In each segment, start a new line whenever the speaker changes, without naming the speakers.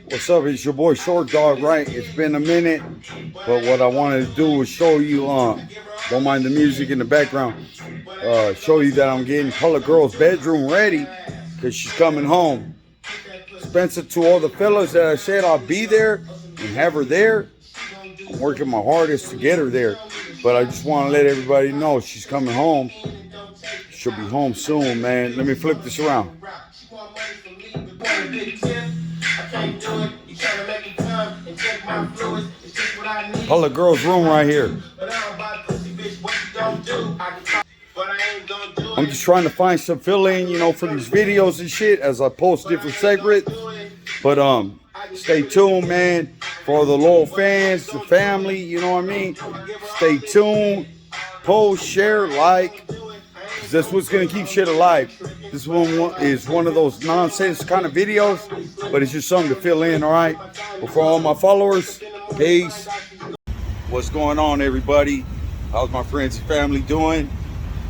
What's up? It's your boy Short Dog, right? It's been a minute, but what I wanted to do was show you, don't mind the music in the background, show you that I'm getting Color Girl's bedroom ready because she's coming home. Spencer, to all the fellas that I said I'll be there and have her there, I'm working my hardest to get her there, but I just want to let everybody know she's coming home. She'll be home soon, man. Let me flip this around. Color Girl's room right here. I'm just trying to find some fill-in, for these videos and shit as I post different segments. But stay tuned, man. For the loyal fans, the family, you know what I mean? Stay tuned. Post, share, like. That's what's gonna keep shit alive. This one is one of those nonsense kind of videos, but it's just something to fill in, all right? But for all my followers, peace. What's going on, everybody? How's my friends and family doing?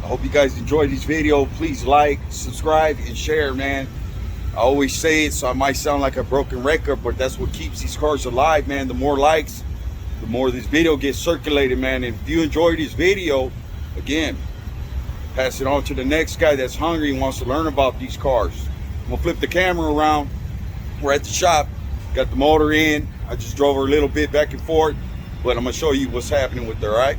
I hope you guys enjoyed this video. Please like, subscribe, and share, man. I always say it, so I might sound like a broken record, but that's what keeps these cars alive, man. The more likes, the more this video gets circulated, man. And if you enjoyed this video, again, pass it on to the next guy that's hungry and wants to learn about these cars. I'm gonna flip the camera around. We're at the shop, got the motor in. I just drove her a little bit back and forth, but I'm gonna show you what's happening with her, all right?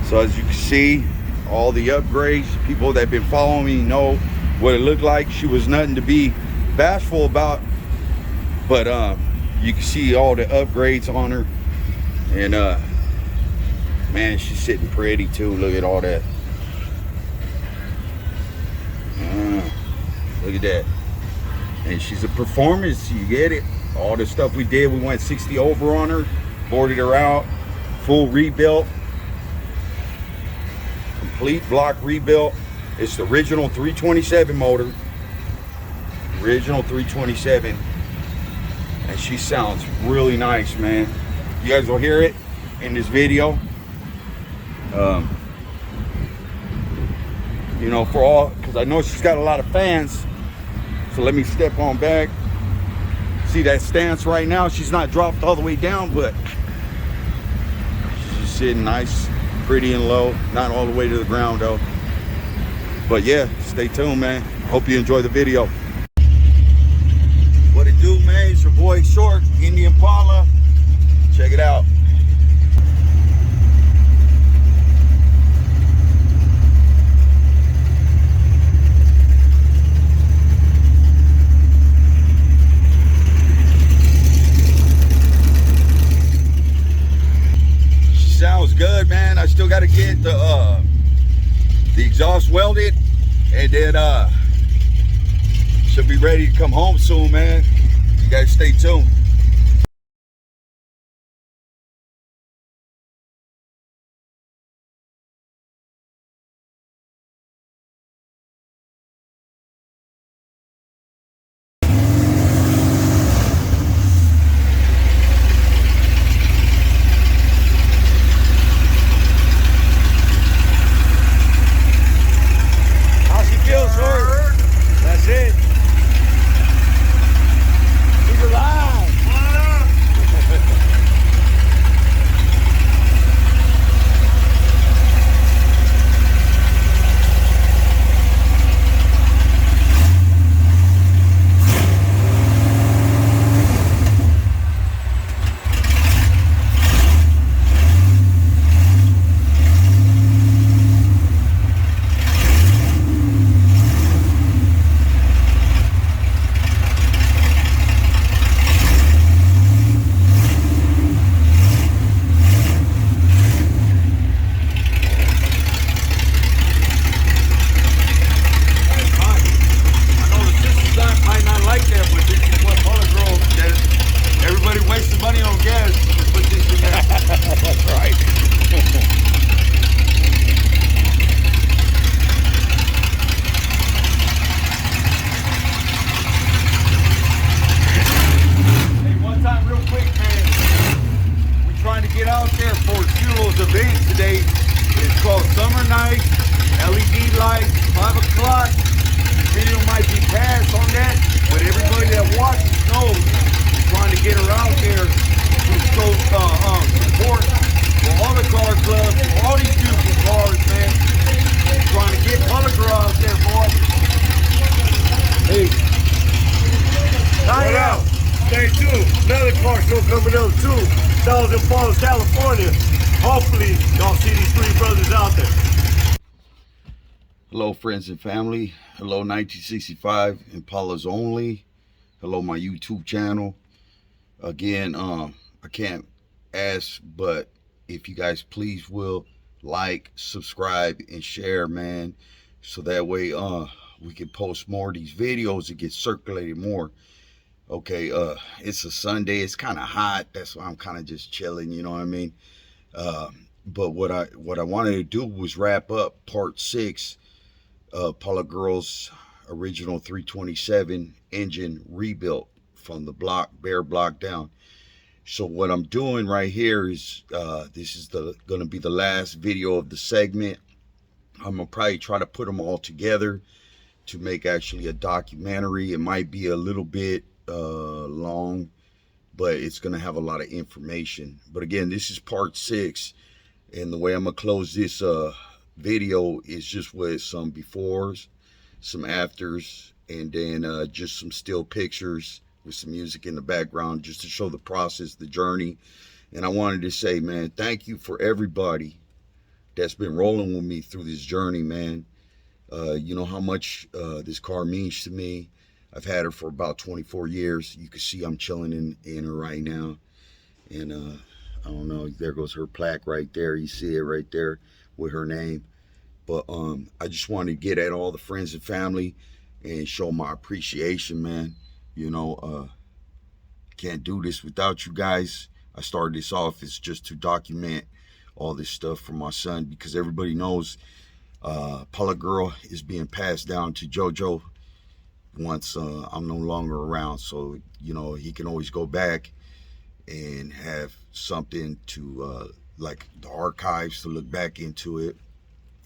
So as you can see, all the upgrades, people that have been following me know what it looked like. She was nothing to be bashful about, but you can see all the upgrades on her. And man, she's sitting pretty too. Look at all that. Look at that. And she's a performance, you get it. All the stuff we did, we went 60 over on her, boarded her out, full rebuilt, complete block rebuilt. It's the original 327 motor, original 327, and she sounds really nice, man. You guys will hear it in this video. For all, because I know she's got a lot of fans, so let me step on back. See that stance right now? She's not dropped all the way down, but she's just sitting nice, pretty and low, not all the way to the ground though. But yeah, stay tuned, man. Hope you enjoy the video. What it do, man? It's your boy Short, Indian Impala. Check it out. Sounds good, man. I still got to get the exhaust welded, and then should be ready to come home soon, man. You guys stay tuned.
That's it. Keep alive.
might be passed on that, but everybody that watches knows I'm trying to get her out there to show support for all the car clubs, for all these beautiful cars, man. I'm trying to get Color Girl out there, boy. Hey.
What up? Stay tuned. Another car show coming up too. Thousand Falls, California. Hopefully, y'all see these three brothers out there.
Hello, friends and family. Hello, 1965 Impalas Only. Hello, my YouTube channel. Again, I can't ask, but if you guys please will like, subscribe, and share, man, so that way we can post more of these videos and get circulated more. Okay, it's a Sunday, it's kind of hot, that's why I'm kind of just chilling, you know what I mean? But what I wanted to do was wrap up part 6 of Paula Girl's original 327 engine rebuilt from the block, bare block down. So what I'm doing right here is this is gonna be the last video of the segment. I'm gonna probably try to put them all together to make actually a documentary. It might be a little bit long, but it's gonna have a lot of information. But again, this is part 6, and the way I'm gonna close this video is just with some befores, some afters, and then just some still pictures with some music in the background, just to show the process, the journey. And I wanted to say, man, thank you for everybody that's been rolling with me through this journey, man. You know how much this car means to me. I've had her for about 24 years. You can see I'm chilling in her right now. And I don't know, there goes her plaque right there. You see it right there with her name. But I just wanted to get at all the friends and family and show my appreciation, man. You know, can't do this without you guys. I started this off as just to document all this stuff for my son, because everybody knows Paula Girl is being passed down to JoJo once I'm no longer around. So, you know, he can always go back and have something to, like the archives, to look back into it.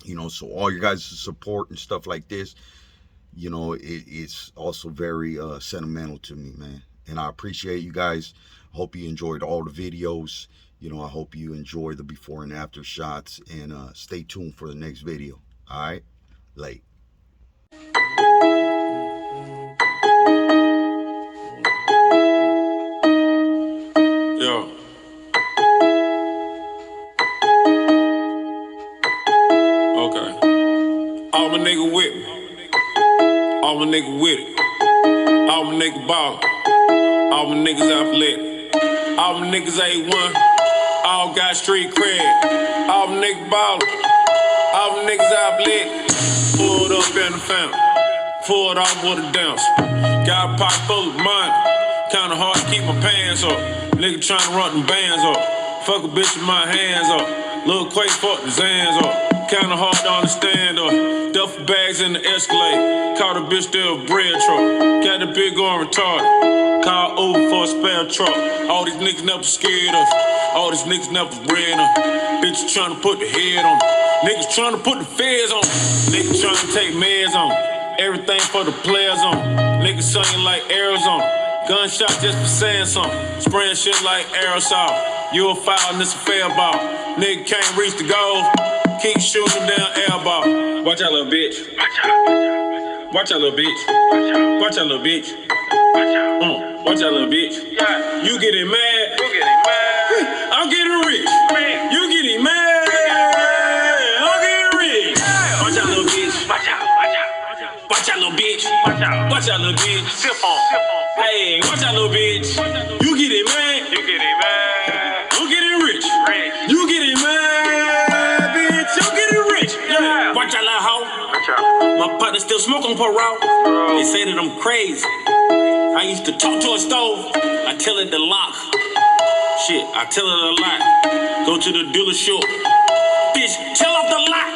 You know, so all your guys' support and stuff like this, you know, it's also very sentimental to me, man. And I appreciate you guys. Hope you enjoyed all the videos. You know, I hope you enjoy the before and after shots, and stay tuned for the next video. All right, late.
Yo. Okay. All my nigga with me. All my nigga with it. All my nigga ballin'. All my niggas athletic. All my niggas A1. All got street cred. All my niggas ballin'. All my niggas athletic. Pulled up in the family. Pulled off with a dance. Got a pocket full of money. Kinda hard to keep my pants up. Nigga tryna run them bands up. Fuck a bitch with my hands up. Lil Quake fuck the Zans up. Kinda hard to understand up. Duffel bags in the Escalade. Caught a bitch there a bread truck. Got the big on retarded. Call Uber for a spare truck. All these niggas never scared us. All these niggas never ran us. Bitches tryna put the head on. Niggas tryna put the feds on. Niggas tryna take meds on. Everything for the players on. Niggas singing like Arizona. Gunshot just for saying something. Spraying shit like aerosol. You a foul and it's a fair ball. Nigga can't reach the goal. Keep shooting them down air ball. Watch out, little bitch. Watch out, little bitch. Watch out, little bitch. Watch out, little bitch. You getting mad? I'm getting rich. You getting mad? I'm getting rich. Watch out, little bitch. Watch out, little bitch. Watch out, little bitch. Sip on. Hey, watch out, little bitch. You getting mad? I'm getting rich. You getting mad, bitch? I'm getting rich. Yeah. Watch out, little hoe. My partner still smoke on parole. They say that I'm crazy. I used to talk to a stove. I tell it to lock. Shit, I tell it a lot. Go to the dealership. Bitch, tell off the lot.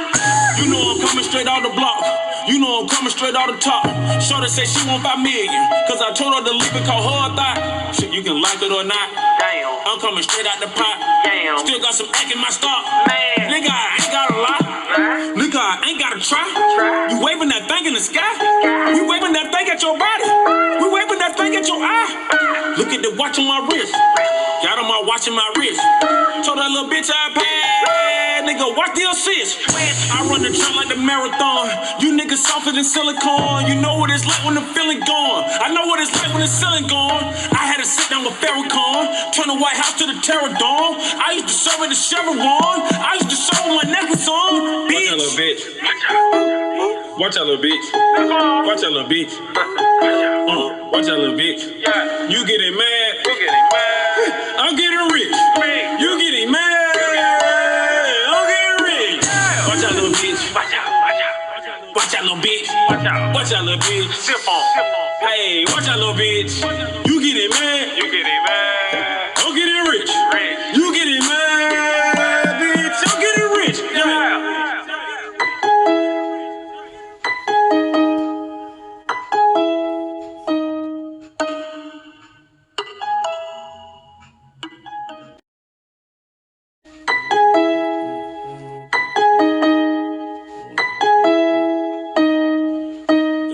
You know I'm coming straight out the block. You know I'm coming straight out the top. Shorty said she want 5 million. Cause I told her to leave it, call her a thought. Shit, you can like it or not. Damn. I'm coming straight out the pot. Damn. Still got some egg in my stock. Man. Nigga, I ain't got a lot. Nigga, I ain't gotta try. You waving that thing thing in the sky. We waving that thing at your body. We waving that thing at your eye. Look at the watch on my wrist. Got on my watch in my wrist. Told that little bitch I paid. Nigga, watch the assist. I run the track like the marathon. You niggas softer than silicone. You know what it's like when the feeling gone. I know what it's like when the ceiling gone. I had to sit down with Farrakhan. Turn the White House to the Terror Dome. I used to serve at the Chevron. I used to serve with my necklace on. Bitch. Watch that little bitch. Watch that little bitch. Watch that little bitch. Watch that little bitch. You getting mad. You getting mad. I'm getting rich. You getting mad. I'm getting rich. Watch that little bitch. Watch that little bitch. Watch that little bitch. Sip on. Hey, watch that little bitch. You getting mad. You getting mad. I'm getting rich. You getting mad, bitch. I'm getting rich.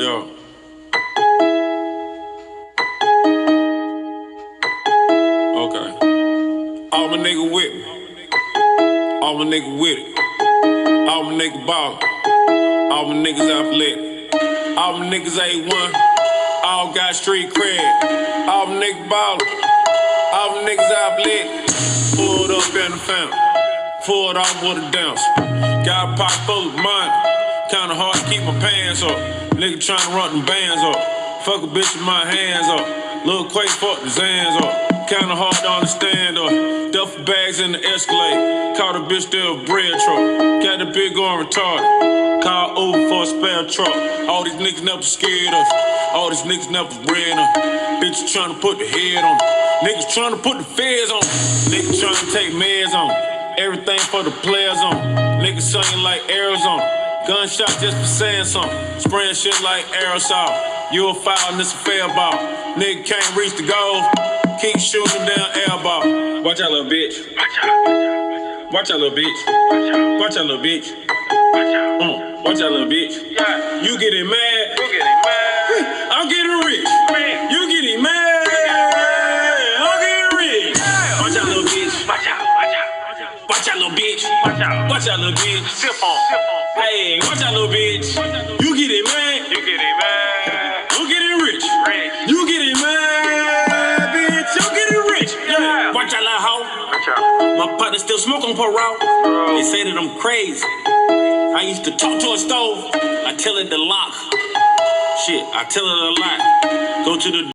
Yo. Okay. All my nigga with me. All my nigga with it. All my nigga ballin'. All my niggas athletic. All my niggas A1. All got street cred. All my niggas ballin'. All my niggas athletic. Pulled up in the fountain. Pulled off with a dance. Got a pocket full of money. Kinda hard to keep my pants up. Nigga tryna run them bands up. Fuck a bitch with my hands up. Lil Quake fuck the Zans up. Kinda hard to understand up. Duffel bags in the Escalade. Caught a bitch there a bread truck. Got the big going retarded. Call Uber for a spare truck. All these niggas never scared us. All these niggas never ran us. Bitches tryna put the head on. Niggas tryna put the feds on. Niggas tryna take meds on. Everything for the players on. Niggas singing like Arizona. Gunshot just for saying something. Spraying shit like aerosol. You a foul and it's a fair ball. Nigga can't reach the goal. Keep shooting them down air ball. Watch that little bitch. Watch that little bitch. Watch that little bitch. Watch that little bitch. You getting mad. You getting mad. I'm getting rich. You getting mad. I'm getting rich. Watch that little bitch. Watch out. Watch that little bitch. Watch that little bitch. Sip on. Hey, watch that little bitch. You getting mad. You getting mad. I'm getting rich. You getting mad, bitch. I'm getting rich. Yeah. Watch that little hoe. My partner still smoke on parole. They say that I'm crazy. I used to talk to a stove. I tell it to lock. Shit, I tell it a lot. Go to the